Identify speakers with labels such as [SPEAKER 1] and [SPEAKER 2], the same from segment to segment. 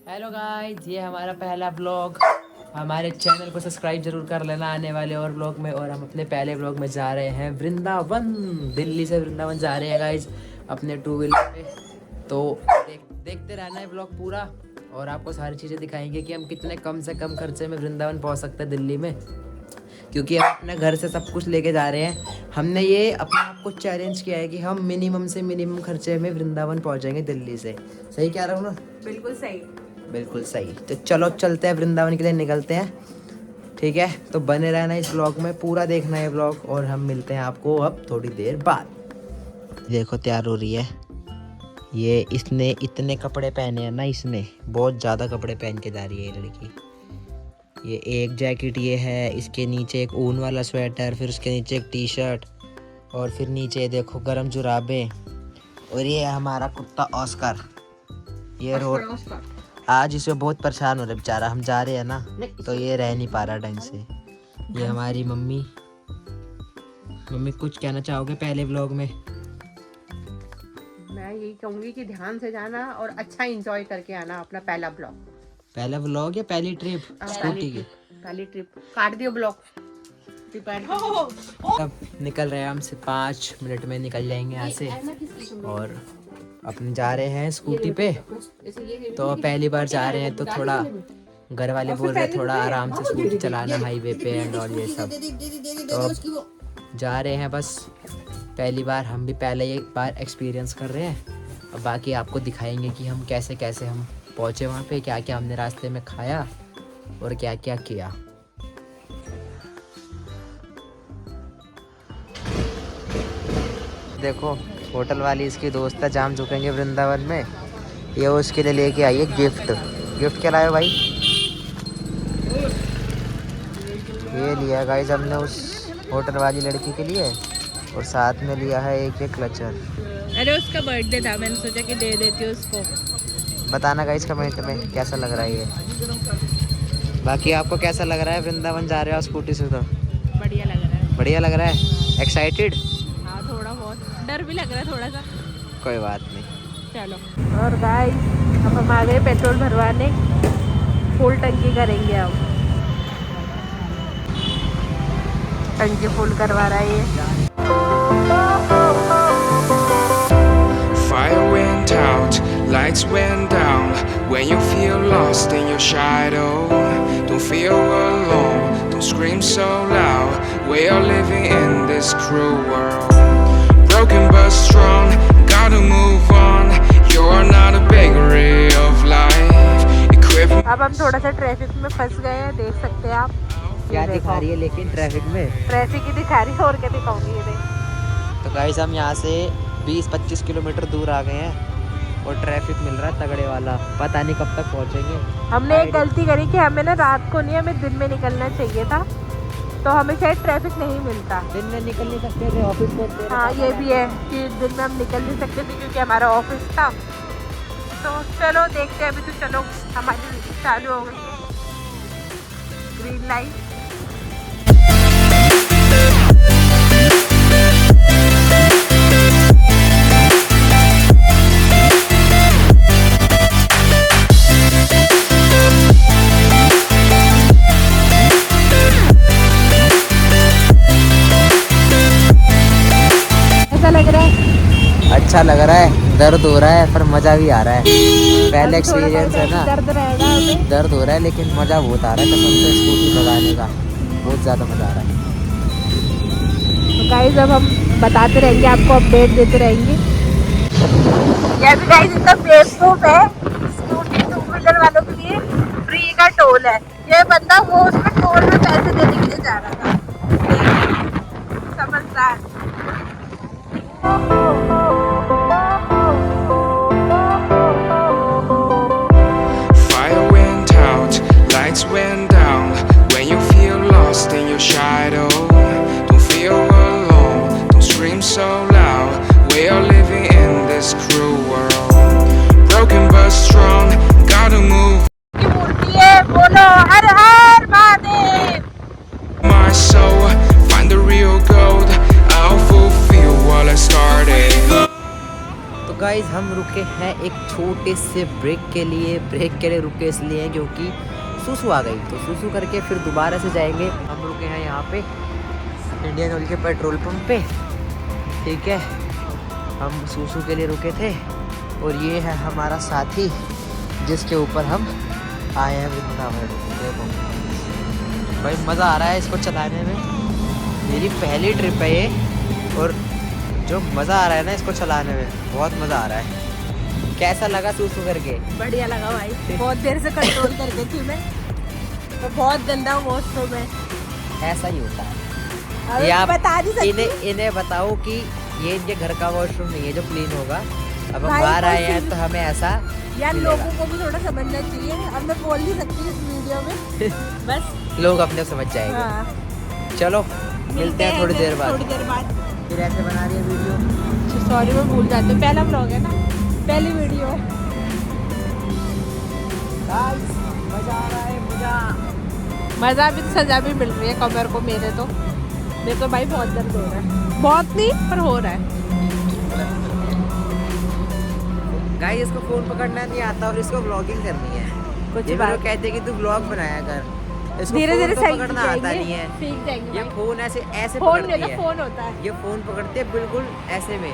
[SPEAKER 1] Hello guys, ये हमारा पहला ब्लॉग। हमारे चैनल को सब्सक्राइब जरूर कर लेना आने वाले और ब्लॉग में। और हम अपने पहले ब्लॉग में जा रहे हैं वृंदावन। दिल्ली से वृंदावन जा रहे हैं गाइस अपने 2 व्हीलर पे। तो देखते रहना है ब्लॉग पूरा और आपको सारी चीज़ें दिखाएंगे कि हम कितने कम से कम खर्चे में वृंदावन पहुंच सकते हैं दिल्ली में, क्योंकि हम अपने घर से सब कुछ लेके जा रहे हैं। हमने ये अपने आप को चैलेंज किया है कि हम मिनिमम से मिनिमम खर्चे में वृंदावन पहुंचेंगे दिल्ली से। सही कह रहा हूँ ना?
[SPEAKER 2] बिल्कुल सही।
[SPEAKER 1] बिल्कुल सही। तो चलो चलते हैं वृंदावन के लिए, निकलते हैं। ठीक है, तो बने रहना इस ब्लॉग में, पूरा देखना है ब्लॉग और हम मिलते हैं आपको अब थोड़ी देर बाद। देखो तैयार हो रही है ये। इसने इतने कपड़े पहने हैं ना, इसने बहुत ज़्यादा कपड़े पहन के जा रही है ये लड़की। ये एक जैकेट ये है, इसके नीचे एक ऊन वाला स्वेटर, फिर उसके नीचे एक टी शर्ट और फिर नीचे देखो गरम जुराबे। और ये है हमारा कुत्ता ऑस्कर। ये रोड आज इसे बहुत परेशान हो रहा है बेचारा। हम जा रहे हैं ना तो ये रह नहीं पा रहा ढंग से। ये हमारी मम्मी। मम्मी कुछ कहना चाहोगे पहले व्लॉग में?
[SPEAKER 2] मैं यही कहूंगी कि ध्यान से जाना और अच्छा एंजॉय करके आना अपना पहला ब्लॉग।
[SPEAKER 1] पहला व्लॉग या पहली ट्रिप स्कूटी की?
[SPEAKER 2] पहली ट्रिप। काट दियो ब्लॉग।
[SPEAKER 1] अब निकल रहे हैं हम, 5 मिनट में निकल जाएंगे यहाँ से। और अपने जा रहे हैं स्कूटी पे। तो पहली बार जा रहे हैं तो थोड़ा घर वाले बोल रहे हैं थोड़ा आराम से स्कूटी चलाना हाईवे पे एंड और ये सब। तो जा रहे हैं बस पहली बार। हम भी पहले एक बार एक्सपीरियंस कर रहे हैं और बाकी आपको दिखाएंगे कि हम कैसे कैसे हम पहुँचे वहाँ पे, क्या क्या हमने रास्ते में खाया और क्या क्या किया। देखो होटल वाली इसकी दोस्त है, जाम झुकेंगे वृंदावन में। ये उसके लिए लेके आई है गिफ्ट। गिफ्ट क्या लाए भाई? ये लिया गाइस हमने उस होटल वाली लड़की के लिए और साथ में लिया है एक क्लचर।
[SPEAKER 2] अरे उसका बर्थडे था, मैंने सोचा कि दे देती हूँ उसको।
[SPEAKER 1] बताना गाइस कमेंट में कैसा लग रहा है ये। बाकी आपको कैसा लग रहा है वृंदावन जा रहे हो स्कूटी से? तो
[SPEAKER 2] बढ़िया लग रहा है।
[SPEAKER 1] बढ़िया लग रहा है। एक्साइटेड?
[SPEAKER 2] हाँ, थोड़ा बहुत डर भी लग रहा है थोड़ा सा।
[SPEAKER 1] कोई बात नहीं,
[SPEAKER 2] चलो। और गाइस अब हम आ गए पेट्रोल भरवाने। फुल टंकी करेंगे अब। टंकी फुल करवा रहा है ये।
[SPEAKER 3] Fire went out, lights went down. When you feel lost in your shadow, don't feel alone, don't scream so loud. We are living in this cruel world. Broken but strong, gotta move on. You're not a bakery of life.
[SPEAKER 2] अब हम थोड़ा सा traffic में फंस गए हैं, देख सकते हैं आप।
[SPEAKER 1] क्या दिखा रही है लेकिन ट्रैफिक में?
[SPEAKER 2] ट्रैफिक ही दिखा रही है, और क्या दिखाऊंगी ये देख।
[SPEAKER 1] तो गाइस हम यहाँ से 20-25 किलोमीटर दूर आ गए हैं और ट्रैफिक मिल रहा है तगड़े वाला। पता नहीं कब तक पहुँचेंगे।
[SPEAKER 2] हमने एक गलती करी कि हमें ना रात को नहीं, हमें दिन में निकलना चाहिए था, तो हमें शायद ट्रैफिक नहीं मिलता।
[SPEAKER 1] दिन में निकल नहीं सकते थे ऑफिस में।
[SPEAKER 2] हाँ ये भी है कि दिन में हम निकल नहीं सकते थे क्योंकि हमारा ऑफिस था। तो चलो देखते हैं अभी। तो चलो हमारी चालू हो गई है ग्रीन लाइट।
[SPEAKER 1] अच्छा लग रहा है, दर्द हो रहा है पर मज़ा भी आ रहा है। पहले एक्सपीरियंस है ना,
[SPEAKER 2] दर्द रहेगा हमें।
[SPEAKER 1] दर्द हो रहा है लेकिन मज़ा बहुत आ रहा है कसम से। स्कूटी भगाने का बहुत ज़्यादा मज़ा आ रहा है।
[SPEAKER 2] तो गाइस अब हम बताते रहेंगे आपको, अपडेट देते रहेंगे। ये भी गाइस इतना बेवकूफ है, स्कूटी 2 व्हीलर वालों के लिए फ्री का टोल है। ये बंदा वो उसमें टोल में पैसे देने के लिए जा रहा था। समझदार।
[SPEAKER 3] Fire went out, lights went down. When you feel lost in your shadow, don't feel alone, don't scream so loud. We are living in this cruel world. Broken but strong, gotta move.
[SPEAKER 2] की मूर्ति है, बोलो हर हर महादेव।
[SPEAKER 1] से break के लिए रुके इसलिए हैं क्योंकि सूसू आ गई। तो सूसू करके फिर दोबारा से जाएंगे। हम रुके हैं यहाँ पे इंडियन ऑयल के पेट्रोल पंप पे, ठीक है। हम सूसू के लिए रुके थे और ये है हमारा साथी जिसके ऊपर हम आए हैं वृंदावन। देखो भाई मज़ा आ रहा है इसको चलाने में, मेरी पहली ट्रिप है ये और जो मज़ा आ रहा है ना इसको चलाने में, बहुत मज़ा आ रहा है। कैसा लगा सूसू करके?
[SPEAKER 2] बढ़िया लगा भाई, बहुत देर से कंट्रोल कर गई थी मैं, तो बहुत गंदा वॉशरूम है।
[SPEAKER 1] ऐसा ही होता है।
[SPEAKER 2] अब
[SPEAKER 1] ये आप
[SPEAKER 2] बता नहीं सकती।
[SPEAKER 1] इन्हें बताओ कि ये इनके घर का वॉशरूम नहीं है जो क्लीन होगा। अब हम
[SPEAKER 2] भाई
[SPEAKER 1] बाहर आए
[SPEAKER 2] कोई
[SPEAKER 1] हैं तो हमें ऐसा
[SPEAKER 2] यार
[SPEAKER 1] मिलेगा।
[SPEAKER 2] लोगों को भी थोड़ा समझना चाहिए। अब मैं बोल नहीं सकती इस वीडियो में बस
[SPEAKER 1] लोग अपने समझ जाएंगे।
[SPEAKER 2] हाँ।
[SPEAKER 1] चलो मिलते हैं थोड़ी देर बाद।
[SPEAKER 2] थोड़ी देर बाद।
[SPEAKER 1] फिर ऐसे बना रही है वीडियो।
[SPEAKER 2] सॉरी मैं भूल जाती हूँ, पहला व्लॉग है ना, पहली वीडियो है।
[SPEAKER 1] मजा आ रहा है,
[SPEAKER 2] मज़ा भी तो सजा भी मिल रही है कमर को मेरे तो भाई बहुत दर्द हो रहा है, बहुत नहीं पर हो रहा है।
[SPEAKER 1] गाइस इसको फोन पकड़ना नहीं आता और इसको व्लॉगिंग करनी है।
[SPEAKER 2] कुछ
[SPEAKER 1] ये
[SPEAKER 2] बात
[SPEAKER 1] लोग कहते हैं कि तू व्लॉग बनाया कर, इसको
[SPEAKER 2] धीरे
[SPEAKER 1] फोन
[SPEAKER 2] धीरे
[SPEAKER 1] तो
[SPEAKER 2] सीख
[SPEAKER 1] पकड़ना आता नहीं है।
[SPEAKER 2] सीख जाएंगे
[SPEAKER 1] ये
[SPEAKER 2] भाई।
[SPEAKER 1] फोन ऐसे
[SPEAKER 2] फोन
[SPEAKER 1] पकड़ती
[SPEAKER 2] नहीं
[SPEAKER 1] है।
[SPEAKER 2] फोन होता है।
[SPEAKER 1] ये फोन पकड़ते हैं बिल्कुल ऐसे में,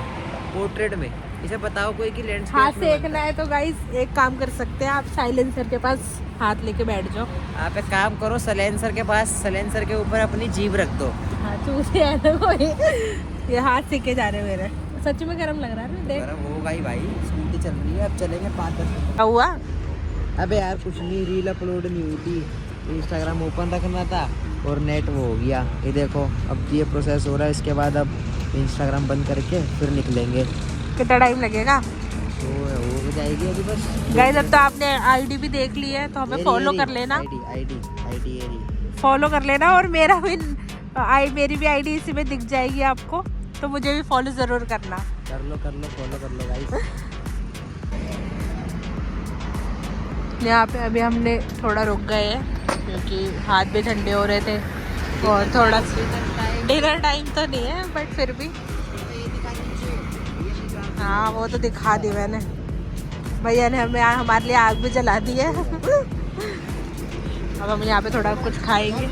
[SPEAKER 1] पोर्ट्रेट में। इसे बताओ कोई कि लेंस
[SPEAKER 2] हाथ सेकना है तो गाइस एक काम कर सकते हैं, आप साइलेंसर के पास हाथ लेके बैठ जाओ।
[SPEAKER 1] आप एक काम करो, सलेंसर के पास, सलेंसर के ऊपर अपनी जीभ रख दो।
[SPEAKER 2] हाँ चूसे है ना कोई, ये हाथ सेके जा रहे मेरे, सच में गर्म लग रहा है ना। देख
[SPEAKER 1] गरम होगा ही भाई, स्कूटी चल रही है। अब चलेंगे 5-10 मिनट।
[SPEAKER 2] क्या हुआ?
[SPEAKER 1] अबे यार कुछ नहीं, रील अपलोड नहीं हुई थी, इंस्टाग्राम ओपन रखना था और नेट वो हो गया। ये देखो अब ये प्रोसेस हो रहा है, इसके बाद अब इंस्टाग्राम बंद करके फिर निकलेंगे।
[SPEAKER 2] कितना टाइम लगेगा?
[SPEAKER 1] तो हो जाएगी अभी बस।
[SPEAKER 2] गाइस अब तो आपने आईडी भी देख ली है तो हमें फॉलो कर लेना,
[SPEAKER 1] आईडी
[SPEAKER 2] फॉलो कर लेना। और मेरा भी मेरी भी आईडी इसी में दिख जाएगी आपको, तो मुझे भी फॉलो जरूर करना।
[SPEAKER 1] कर लो फॉलो कर लो गाइस।
[SPEAKER 2] यहाँ पे अभी हमने थोड़ा रुक गए हैं क्योंकि हाथ भी ठंडे हो रहे थे और थोड़ा डिनर टाइम तो नहीं है बट फिर भी हाँ वो तो दिखा दी मैंने, भैया ने हमें हमारे लिए आग भी जला दी है। अब हम यहाँ पे थोड़ा कुछ खाएंगे।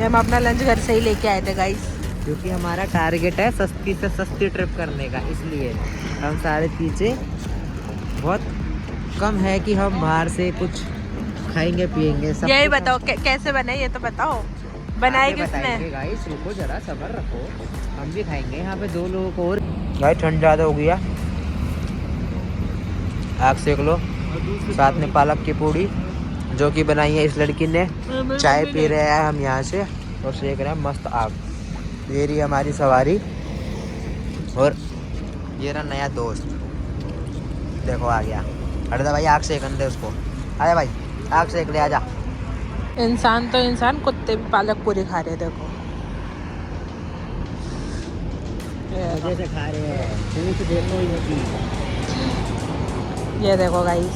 [SPEAKER 2] हम अपना लंच घर से ही लेके आए थे गाइस,
[SPEAKER 1] क्योंकि हमारा टारगेट है सस्ती से सस्ती ट्रिप करने का, इसलिए हम सारे चीज़ें बहुत कम है कि हम बाहर से कुछ खाएंगे पिएंगे। सब
[SPEAKER 2] यही
[SPEAKER 1] कुछ
[SPEAKER 2] बताओ कैसे बने ये तो बताओ, बनाए किसने?
[SPEAKER 1] गाइस रुको जरा, सब्र रखो, हम भी खाएंगे। यहाँ पे 2 लोगों को और गाइस ठंड ज़्यादा हो गया, आग सेक लो। साथ में पालक की पूड़ी जो कि बनाई है इस लड़की ने। चाय पी रहे हैं हम यहाँ से और सेक रहे हैं मस्त आग। ये रही हमारी सवारी और ये रहा नया दोस्त, देखो आ गया। अरे भाई आग सेकन दे उसको, आजा भाई आग सेक ले, आजा।
[SPEAKER 2] इंसान तो इंसान, कुत्ते भी पालक पूरी खा रहे, देखो
[SPEAKER 1] मजे से खा रहे हैं, पूछ देखो इनकी।
[SPEAKER 2] ये देखो गाइस,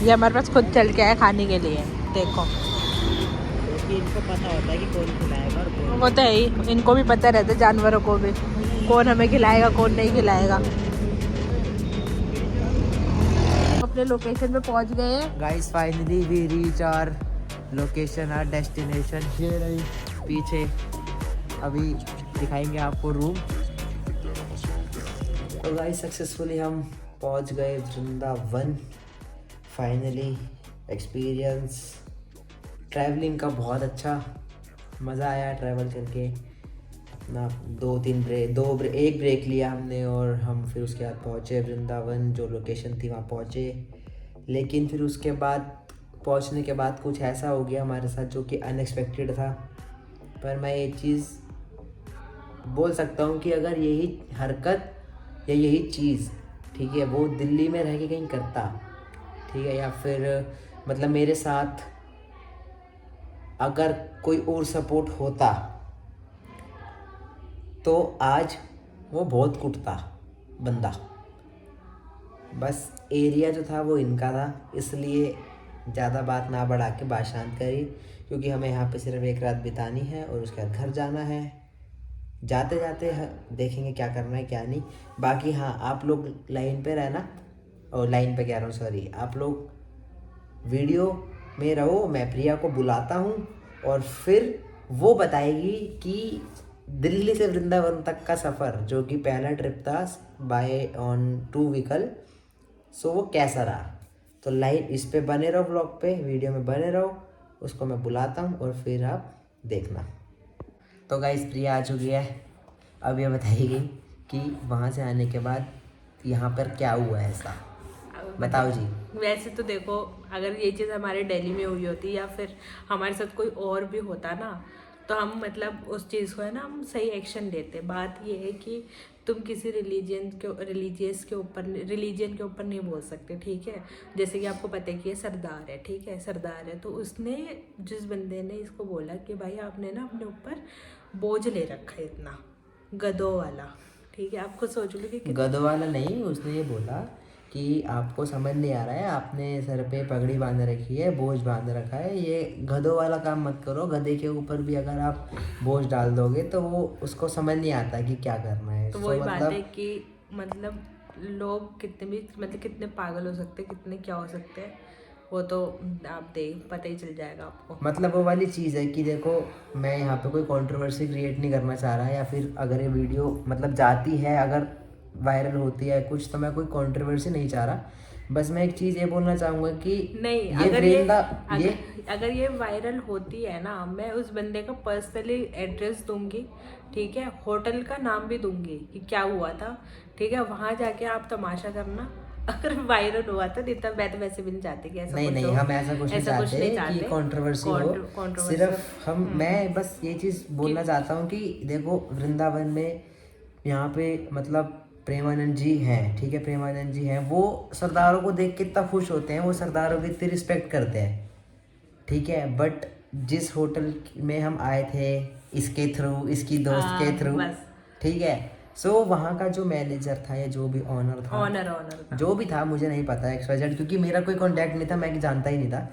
[SPEAKER 2] ये हमारे पास खुद चल के आए खाने के लिए, देखो।
[SPEAKER 1] क्योंकि इनको पता होता है कि कौन खिलाएगा और कौन।
[SPEAKER 2] वो तो है ही, इनको भी पता रहता है जानवरों को भी कौन हमें खिलाएगा कौन नहीं खिलाएगा। अपने लोकेशन पे पहुंच गए हैं
[SPEAKER 1] guys. Finally we reach our location, our destination. ये रही पीछे, अभी दिखाएंगे आपको रूम। तो गाइस सक्सेसफुली हम पहुंच गए वृंदावन। फाइनली एक्सपीरियंस ट्रैवलिंग का बहुत अच्छा, मज़ा आया ट्रैवल करके। अपना 2-3 ब्रेक, एक ब्रेक लिया हमने और हम फिर उसके बाद पहुँचे वृंदावन। जो लोकेशन थी वहाँ पहुँचे, लेकिन फिर उसके बाद पहुँचने के बाद कुछ ऐसा हो गया हमारे साथ जो कि अनएक्सपेक्टेड था। पर मैं ये चीज़ बोल सकता हूँ कि अगर यही हरकत या यही चीज़, ठीक है, वो दिल्ली में रह के कहीं करता, ठीक है, या फिर मतलब मेरे साथ अगर कोई और सपोर्ट होता तो आज वो बहुत कुटता बंदा। बस एरिया जो था वो इनका था, इसलिए ज़्यादा बात ना बढ़ा के बात शांत करी, क्योंकि हमें यहाँ पे सिर्फ एक रात बितानी है और उसके बाद घर जाना है। जाते जाते देखेंगे क्या करना है क्या नहीं। बाकी हाँ, आप लोग लाइन पे रहना, और लाइन पे कह रहा हूँ सॉरी, आप लोग वीडियो में रहो। मैं प्रिया को बुलाता हूँ और फिर वो बताएगी कि दिल्ली से वृंदावन तक का सफ़र, जो कि पहला ट्रिप था बाय ऑन 2 व्हीकल, सो वो कैसा रहा। तो लाइव इस पे बने रहो, ब्लॉग पे, वीडियो में बने रहो। उसको मैं बुलाता हूँ और फिर आप देखना। तो गाइस प्रिया आ चुकी है। अब ये बताइए कि वहाँ से आने के बाद यहाँ पर क्या हुआ है ऐसा, बताओ जी।
[SPEAKER 2] वैसे तो देखो, अगर ये चीज़ हमारे दिल्ली में हुई होती या फिर हमारे साथ कोई और भी होता ना, तो हम मतलब उस चीज़ को है ना हम सही एक्शन लेते। बात ये है कि तुम किसी रिलीजन के ऊपर नहीं बोल सकते, ठीक है। जैसे कि आपको पता है कि ये सरदार है, ठीक है, सरदार है, तो उसने, जिस बंदे ने इसको बोला कि भाई आपने ना अपने ऊपर बोझ ले रखा है इतना गधों वाला, ठीक है। आपको सोच लो कि
[SPEAKER 1] गधों वाला नहीं, उसने ये बोला कि आपको समझ नहीं आ रहा है, आपने सर पे पगड़ी बांध रखी है, बोझ बांध रखा है, ये गधों वाला काम मत करो। गधे के ऊपर भी अगर आप बोझ डाल दोगे तो वो उसको समझ नहीं आता कि क्या करना है।
[SPEAKER 2] तो वही बात है कि मतलब लोग कितने भी मतलब कितने पागल हो सकते हैं, कितने क्या हो सकते हैं, वो तो आप पता ही चल जाएगा आपको।
[SPEAKER 1] मतलब वो वाली चीज़ है कि देखो, मैं यहाँ पे कोई कंट्रोवर्सी क्रिएट नहीं करना चाह रहा, या फिर अगर ये वीडियो मतलब जाती है, अगर वायरल होती है कुछ, तो मैं कोई कंट्रोवर्सी नहीं चाह रहा। बस मैं एक चीज़ ये बोलना चाहूँगा कि
[SPEAKER 2] नहीं, अगर ये वायरल होती है ना, मैं उस बंदे का पर्सनली एड्रेस दूंगी, ठीक है, होटल का नाम भी दूंगी कि क्या हुआ था, ठीक है, वहाँ जाके आप तमाशा करना। अगर वायरल हुआ था नहीं, तब मैं तो वैसे भी नहीं चाहती कि ऐसा
[SPEAKER 1] नहीं, हम ऐसा कुछ नहीं चाहते कि कंट्रोवर्सी हो। सिर्फ मैं बस ये चीज़ बोलना चाहता हूँ कि देखो, वृंदावन में यहाँ पे मतलब प्रेमानंद जी हैं, ठीक है, प्रेमानंद जी हैं, वो सरदारों को देख के इतना खुश होते हैं, वो सरदारों की इतनी रिस्पेक्ट करते हैं, ठीक है। बट जिस होटल में हम आए थे, इसके थ्रू, इसकी दोस्त के थ्रू, ठीक है, सो वहाँ का जो मैनेजर था या जो भी ऑनर था, जो भी था, मुझे नहीं पता XYZ, क्योंकि मेरा कोई कांटेक्ट नहीं था, मैं जानता ही नहीं था।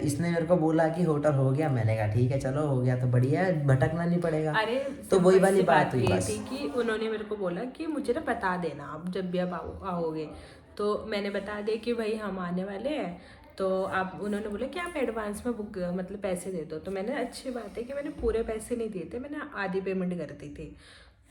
[SPEAKER 1] इसने मेरे को बोला कि होटल हो गया, मैंने कहा ठीक है चलो हो गया तो बढ़िया है, भटकना नहीं पड़ेगा।
[SPEAKER 2] अरे
[SPEAKER 1] तो वही वाली बात हुई बस
[SPEAKER 2] कि उन्होंने मेरे को बोला कि मुझे ना बता देना आप जब भी आप आओगे, तो मैंने बता दिया कि भाई हम आने वाले हैं, तो आप, उन्होंने बोला कि आप एडवांस में बुक मतलब पैसे दे दो। तो मैंने, अच्छी बात है कि मैंने पूरे पैसे नहीं दिए थे, मैंने आधी पेमेंट कर दी थी।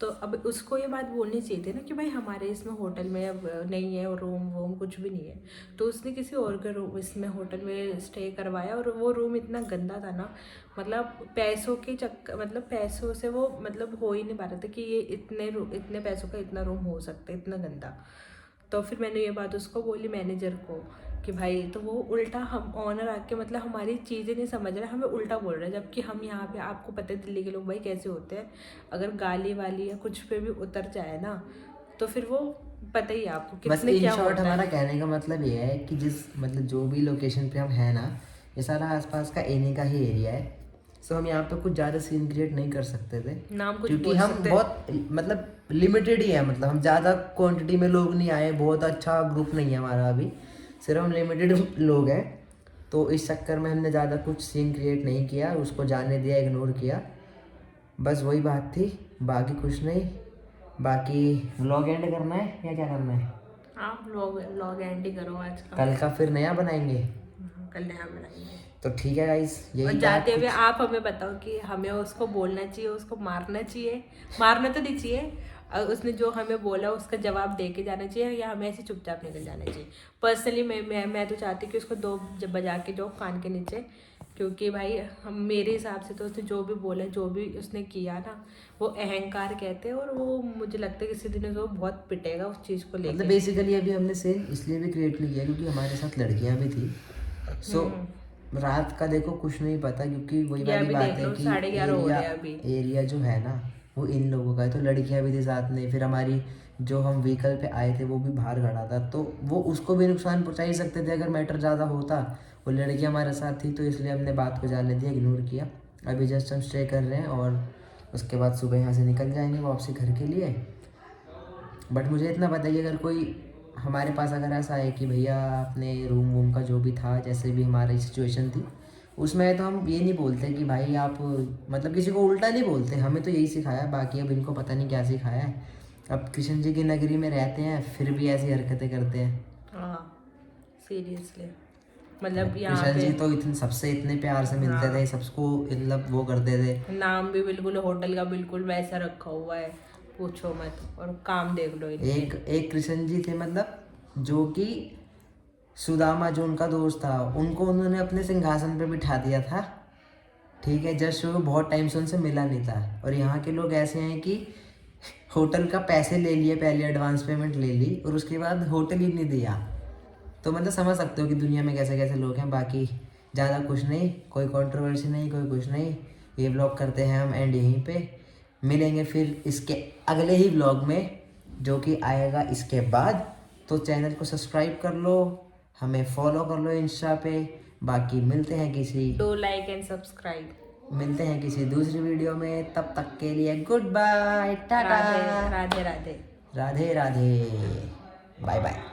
[SPEAKER 2] तो अब उसको ये बात बोलनी चाहिए थी ना कि भाई हमारे इसमें होटल में अब नहीं है, और रूम वूम कुछ भी नहीं है। तो उसने किसी और के रूम इसमें होटल में स्टे करवाया, और वो रूम इतना गंदा था ना, मतलब पैसों के चक्कर, मतलब पैसों से वो मतलब हो ही नहीं पा रहा था कि ये इतने पैसों का इतना रूम हो सकता है, इतना गंदा। तो फिर मैंने ये बात उसको बोली, मैनेजर को, कि भाई, तो वो उल्टा हम ऑनर आके मतलब हमारी चीज़ें नहीं समझ रहे, हमें उल्टा बोल रहे हैं, जबकि हम यहाँ पे, आपको पता है दिल्ली के लोग भाई कैसे होते हैं, अगर गाली वाली या कुछ पे भी उतर जाए ना, तो फिर वो पता ही है आपको कितने क्या होता है।
[SPEAKER 1] हमारा कहने का मतलब ये है कि जिस मतलब जो भी लोकेशन पे हम हैं ना, ये सारा आसपास का एनी का ही एरिया है, सो हम यहाँ पे कुछ ज़्यादा सीन क्रिएट नहीं कर सकते थे, क्योंकि हम बहुत मतलब लिमिटेड ही है, मतलब हम ज़्यादा क्वांटिटी में लोग नहीं आए, बहुत अच्छा ग्रुप नहीं है हमारा अभी, सिर्फ हम लिमिटेड लोग हैं। तो इस चक्कर में हमने ज़्यादा कुछ सीन क्रिएट नहीं किया, उसको जाने दिया, इग्नोर किया, बस वही बात थी, बाकी कुछ नहीं। बाकी व्लॉग एंड करना है या क्या करना है?
[SPEAKER 2] आप व्लॉग एंड ही करो आज का,
[SPEAKER 1] कल का फिर नया बनाएंगे,
[SPEAKER 2] कल नया बनाएंगे।
[SPEAKER 1] तो ठीक है गाइस, यही
[SPEAKER 2] जाते हुए आप हमें बताओ कि हमें उसको बोलना चाहिए, उसको मारना चाहिए, मारना तो नहीं चाहिए, उसने जो हमें बोला उसका जवाब दे के जाना चाहिए, या हमें ऐसे चुपचाप निकल जाना चाहिए। पर्सनली मैं तो चाहती कि उसको 2 जब बजा के जो कान के नीचे, क्योंकि भाई हम, मेरे हिसाब से तो उसने जो भी बोला, जो भी उसने किया ना, वो अहंकार कहते हैं, और वो मुझे लगता है किसी दिन वो बहुत पिटेगा उस चीज़ को लेकर।
[SPEAKER 1] मतलब बेसिकली अभी हमने सीन इसलिए भी क्रिएट नहीं किया क्योंकि हमारे साथ लड़कियां भी थी, सो रात का देखो कुछ नहीं पता, क्योंकि वही वाली बात है कि एरिया जो है ना वो इन लोगों का है, तो लड़कियां भी थी साथ में, फिर हमारी जो हम व्हीकल पे आए थे वो भी बाहर खड़ा था, तो वो उसको भी नुकसान पहुंचा ही सकते थे अगर मैटर ज़्यादा होता। वो लड़कियां हमारे साथ थी, तो इसलिए हमने बात को जाने दिया, इग्नोर किया। अभी जस्ट हम स्टे कर रहे हैं और उसके बाद सुबह यहाँ से निकल जाएंगे वापसी घर के लिए। बट मुझे इतना पता है कि अगर कोई हमारे पास अगर ऐसा है कि भैया अपने रूम वूम का जो भी था, जैसे भी हमारी सिचुएशन थी, उसमें तो हम ये नहीं बोलते कि भाई आप, मतलब किसी को उल्टा नहीं बोलते, हमें तो यही सिखाया, बाकी अब इनको पता नहीं क्या सिखाया है। अब कृष्ण जी की नगरी में रहते हैं फिर भी ऐसी हरकतें करते हैं।
[SPEAKER 2] हाँ सीरियसली, मतलब यहाँ
[SPEAKER 1] कृष्ण
[SPEAKER 2] पे
[SPEAKER 1] जी तो इतने सबसे इतने प्यार से मिलते थे, सबको मतलब वो करते थे।
[SPEAKER 2] नाम भी बिल्कुल होटल का बिल्कुल वैसा रखा हुआ है, पूछो मत। और काम देख लो इनके।
[SPEAKER 1] एक कृष्ण जी थे, मतलब जो कि सुदामा जो उनका दोस्त था, उनको उन्होंने अपने सिंहासन पे बिठा दिया था, ठीक है, जस्ट वो बहुत टाइम से उनसे मिला नहीं था। और यहाँ के लोग ऐसे हैं कि होटल का पैसे ले लिए, पहले एडवांस पेमेंट ले ली और उसके बाद होटल ही नहीं दिया। तो मतलब समझ सकते हो कि दुनिया में कैसे कैसे लोग हैं। बाकी ज़्यादा कुछ नहीं, कोई कंट्रोवर्सी नहीं, कोई कुछ नहीं। ये व्लॉग करते हैं हम एंड यहीं पे मिलेंगे फिर इसके अगले ही व्लॉग में, जो कि आएगा इसके बाद। तो चैनल को सब्सक्राइब कर लो, हमें फॉलो कर लो इंस्टा पे। बाकी मिलते हैं
[SPEAKER 2] डू लाइक एंड सब्सक्राइब।
[SPEAKER 1] मिलते हैं किसी दूसरी वीडियो में। तब तक के लिए good bye, tata,
[SPEAKER 2] Radhe Radhe Radhe
[SPEAKER 1] Radhe Radhe, bye bye.